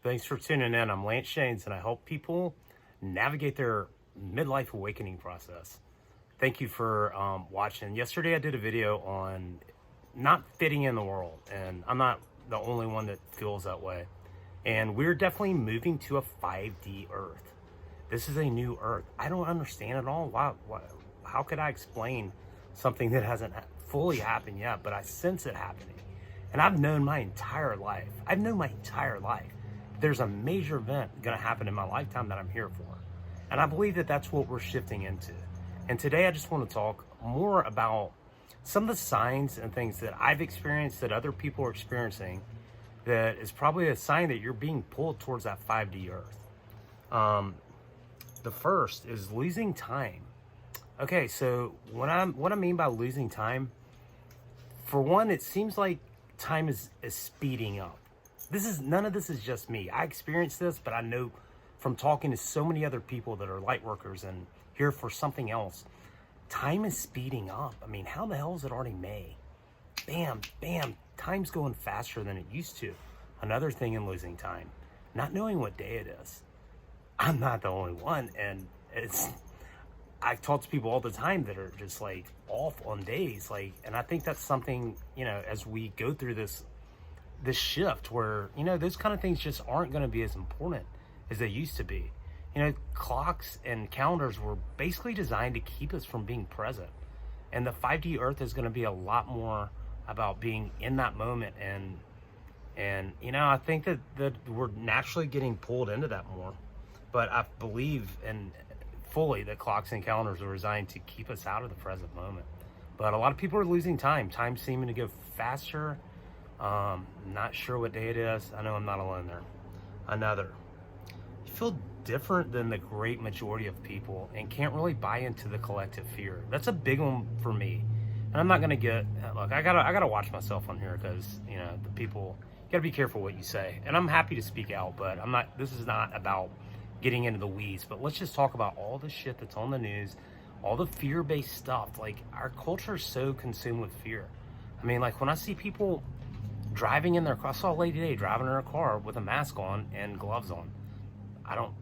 Thanks for tuning in. I'm Jaynes, and I help people navigate their midlife awakening process. Thank you for watching. Yesterday, I did a video on not fitting in the world, and I'm not the only one that feels that way. And we're definitely moving to a 5D Earth. This is a new Earth. I don't understand at all. How could I explain something that hasn't fully happened yet, but I sense it happening? And I've known my entire life. There's a major event going to happen in my lifetime that I'm here for. And I believe that that's what we're shifting into. And today I just want to talk more about some of the signs and things that I've experienced that other people are experiencing that is probably a sign that you're being pulled towards that 5D Earth. The first is losing time. Okay, so what I mean by losing time, for one, it seems like time is speeding up. None of this is just me. I experienced this, but I know from talking to so many other people that are light workers and here for something else, time is speeding up. I mean, how the hell is it already May? Bam, bam, time's going faster than it used to. Another thing in losing time, not knowing what day it is. I'm not the only one, and I talk to people all the time that are just like off on days, and I think that's something, as we go through this shift where, those kind of things just aren't going to be as important as they used to be. Clocks and calendars were basically designed to keep us from being present. And the 5D Earth is going to be a lot more about being in that moment. And I think that we're naturally getting pulled into that more. But I believe and fully that clocks and calendars are designed to keep us out of the present moment. But a lot of people are losing time. Time seeming to go faster. Not sure what day it is. I know I'm not alone there. Another, you feel different than the great majority of people and can't really buy into the collective fear. That's a big one for me. And I'm not gonna look, I gotta watch myself on here because the people, you gotta be careful what you say. And I'm happy to speak out, but this is not about getting into the weeds, but let's just talk about all the shit that's on the news, all the fear-based stuff. Like, our culture is so consumed with fear. I mean, like, when I see people driving in their car, I saw a lady today driving in her car with a mask on and gloves on. I don't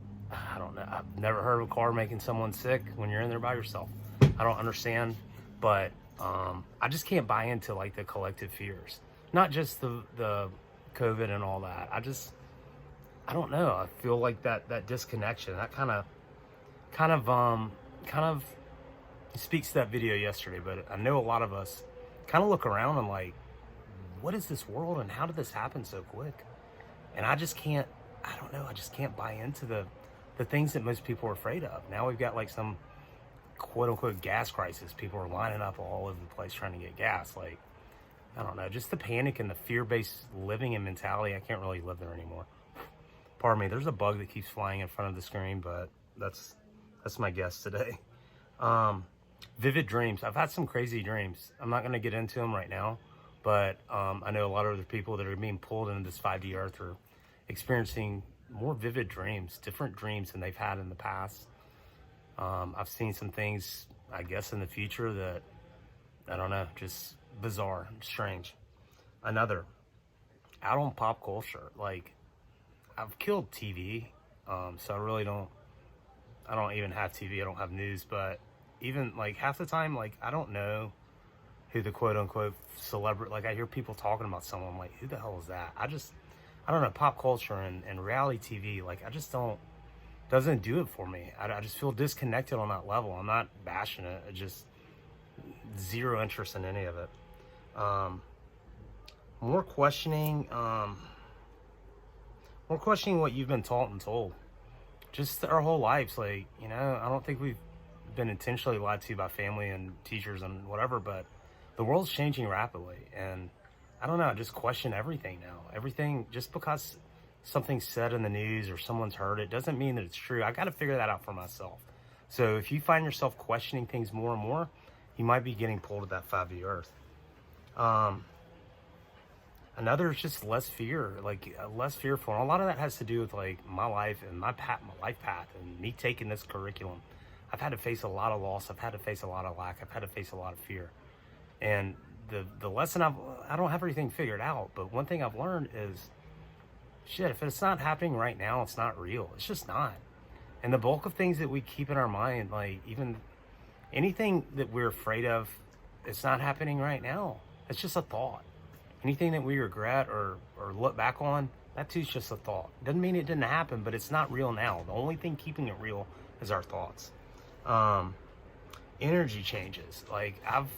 know. I've never heard of a car making someone sick when you're in there by yourself. I don't understand, but I just can't buy into like the collective fears, not just the COVID and all that. I don't know. I feel like that disconnection, that kind of speaks to that video yesterday. But I know a lot of us kind of look around and like, what is this world and how did this happen so quick? And I just can't buy into the things that most people are afraid of. Now we've got like some quote unquote gas crisis. People are lining up all over the place trying to get gas. Like, I don't know, just the panic and the fear-based living and mentality. I can't really live there anymore. Pardon me, there's a bug that keeps flying in front of the screen, but that's my guess today. Vivid dreams. I've had some crazy dreams. I'm not gonna get into them right now. But I know a lot of other people that are being pulled into this 5D Earth are experiencing more vivid dreams, different dreams than they've had in the past. I've seen some things, I guess, in the future that, I don't know, just bizarre, strange. Another, out on pop culture, like, I've killed TV, so I don't even have TV, I don't have news, but even, like, half the time, like, I don't know who the quote-unquote celebrity, like, I hear people talking about someone, I'm like, who the hell is that? I don't know, pop culture and reality TV, like, doesn't do it for me. I just feel disconnected on that level. I'm not bashing it, just zero interest in any of it. More questioning what you've been taught and told. Just our whole lives, like, I don't think we've been intentionally lied to by family and teachers and whatever, but the world's changing rapidly, and I don't know, I just question everything now. Everything, just because something's said in the news or someone's heard it, doesn't mean that it's true. I got to figure that out for myself. So if you find yourself questioning things more and more, you might be getting pulled to that 5D Earth. Another is just less fear, like less fearful. And a lot of that has to do with like my life and my life path and me taking this curriculum. I've had to face a lot of loss. I've had to face a lot of lack. I've had to face a lot of fear. And the lesson I don't have everything figured out, but one thing I've learned is shit, if it's not happening right now, it's not real. It's just not. And the bulk of things that we keep in our mind, like even anything that we're afraid of, it's not happening right now. It's just a thought. Anything that we regret or look back on, that too's just a thought. Doesn't mean it didn't happen, but it's not real now. The only thing keeping it real is our thoughts. Energy changes. Like I'm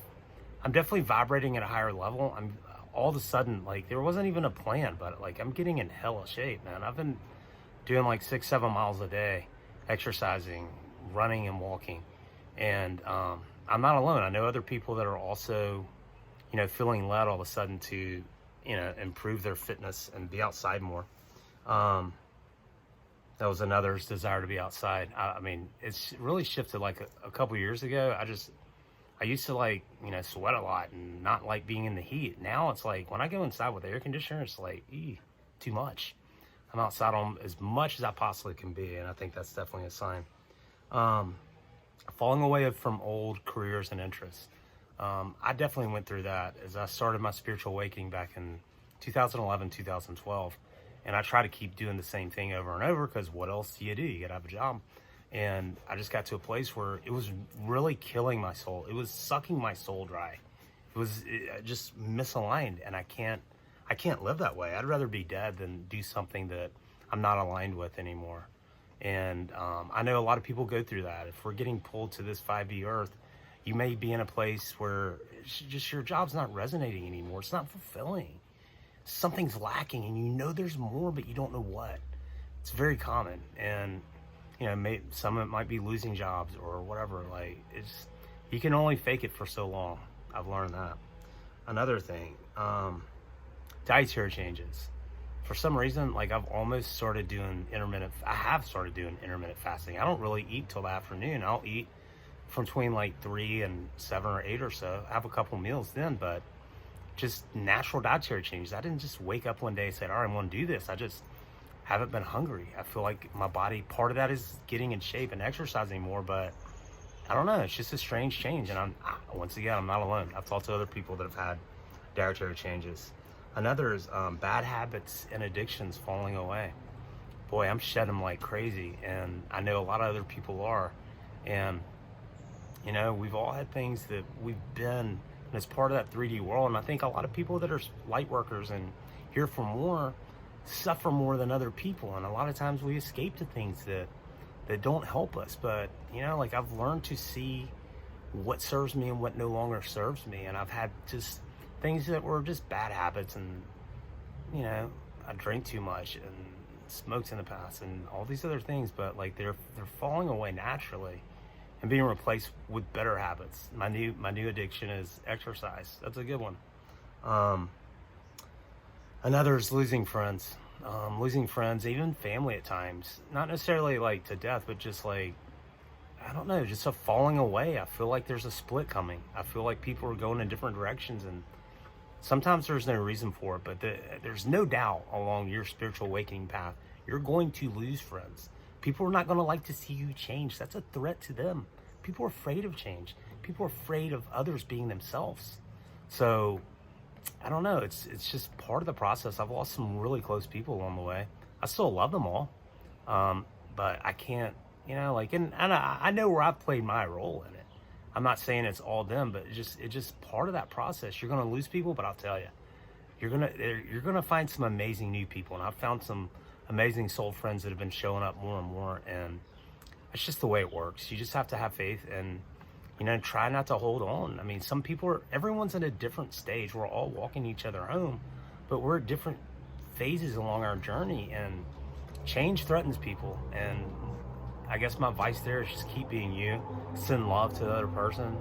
definitely vibrating at a higher level. I'm all of a sudden, like, there wasn't even a plan, but like I'm getting in hella shape, man. I've been doing like 6-7 miles a day, exercising, running and walking. And I'm not alone. I know other people that are also, feeling led all of a sudden to, improve their fitness and be outside more. That was another's desire to be outside. I mean, it's really shifted. Like a couple years ago, I used to like, sweat a lot and not like being in the heat. Now it's like when I go inside with air conditioner, it's like, too much. I'm outside on as much as I possibly can be. And I think that's definitely a sign. Falling away from old careers and interests. I definitely went through that as I started my spiritual awakening back in 2011, 2012. And I try to keep doing the same thing over and over because what else do? You gotta have a job. And I just got to a place where it was really killing my soul. It was sucking my soul dry. It was just misaligned, and I can't live that way. I'd rather be dead than do something that I'm not aligned with anymore. And I know a lot of people go through that. If we're getting pulled to this 5D earth, you may be in a place where it's just your job's not resonating anymore. It's not fulfilling. Something's lacking, and there's more, but you don't know what. It's very common. And some of it might be losing jobs or whatever. Like, you can only fake it for so long. I've learned that. Another thing, dietary changes. For some reason, like I have started doing intermittent fasting. I don't really eat till the afternoon. I'll eat from between like 3 and 7 or 8 or so. I have a couple meals then, but just natural dietary changes. I didn't just wake up one day and say, all right, I'm going to do this. I just haven't been hungry. I feel like my body, part of that is getting in shape and exercising more, but I don't know. It's just a strange change. And once again, I'm not alone. I've talked to other people that have had dietary changes. Another is bad habits and addictions falling away. Boy, I'm shedding them like crazy. And I know a lot of other people are. And, we've all had things that we've been as part of that 3D world. And I think a lot of people that are light workers and here for more suffer more than other people. And a lot of times we escape to things that don't help us. But, like I've learned to see what serves me and what no longer serves me. And I've had just things that were just bad habits, and I drank too much and smoked in the past and all these other things, but like they're falling away naturally and being replaced with better habits. My new addiction is exercise. That's a good one. Another is losing friends, even family at times, not necessarily like to death, but just like, I don't know, just a falling away. I feel like there's a split coming. I feel like people are going in different directions, and sometimes there's no reason for it, but there's no doubt along your spiritual awakening path, you're going to lose friends. People are not going to like to see you change. That's a threat to them. People are afraid of change. People are afraid of others being themselves. So, I don't know. It's just part of the process. I've lost some really close people along the way. I still love them all, but I can't, and I know where I've played my role in it. I'm not saying it's all them, but it's just part of that process. You're going to lose people, but I'll tell you, you're going to find some amazing new people. And I've found some amazing soul friends that have been showing up more and more. And it's just the way it works. You just have to have faith and, try not to hold on. I mean, everyone's in a different stage. We're all walking each other home, but we're at different phases along our journey, and change threatens people. And I guess my advice there is just keep being you, send love to the other person,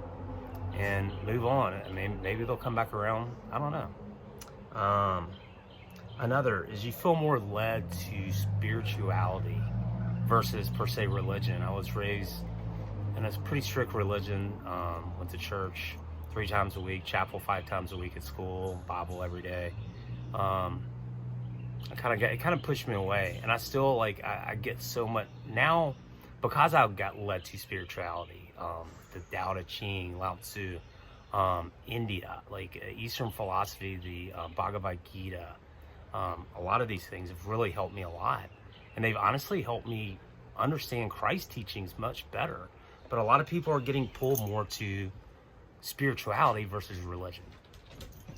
and move on. I mean, maybe they'll come back around. I don't know. Another is you feel more led to spirituality versus per se religion. I was raised in a pretty strict religion, went to church 3 times a week, chapel 5 times a week at school, Bible every day. It kind of pushed me away, and I still I get so much now. Because I got led to spirituality, the Tao Te Ching, Lao Tzu, India, Eastern philosophy, the Bhagavad Gita, A lot of these things have really helped me a lot. And they've honestly helped me understand Christ's teachings much better. But a lot of people are getting pulled more to spirituality versus religion.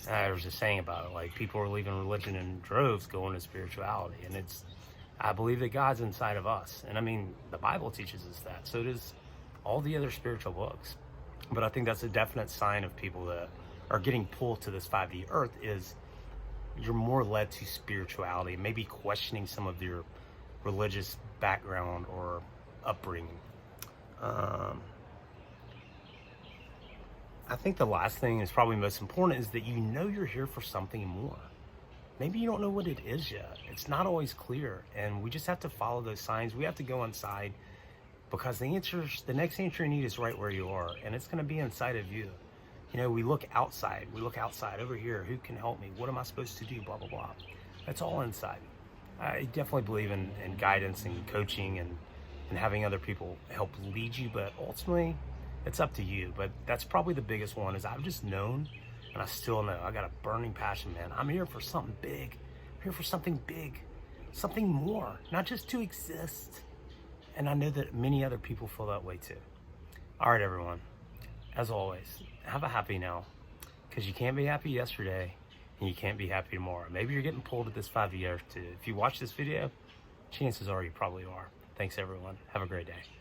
I was just saying about it, like people are leaving religion in droves going to spirituality. And I believe that God's inside of us. And I mean, the Bible teaches us that. So does all the other spiritual books. But I think that's a definite sign of people that are getting pulled to this 5D earth is you're more led to spirituality, maybe questioning some of your religious background or upbringing. I think the last thing is probably most important is that you know you're here for something more. Maybe you don't know what it is yet. It's not always clear, and we just have to follow those signs. We have to go inside because the next answer you need is right where you are, and it's going to be inside of you. You know, we look outside over here. Who can help me? What am I supposed to do? Blah, blah, blah. That's all inside. I definitely believe in guidance and coaching and having other people help lead you, but ultimately it's up to you. But that's probably the biggest one is I've just known, and I still know, I got a burning passion, man. I'm here for something big. I'm here for something big, something more, not just to exist. And I know that many other people feel that way too. All right, everyone. As always, have a happy now, because you can't be happy yesterday and you can't be happy tomorrow. Maybe you're getting pulled at this 5 years too. If you watch this video, chances are you probably are. Thanks, everyone. Have a great day.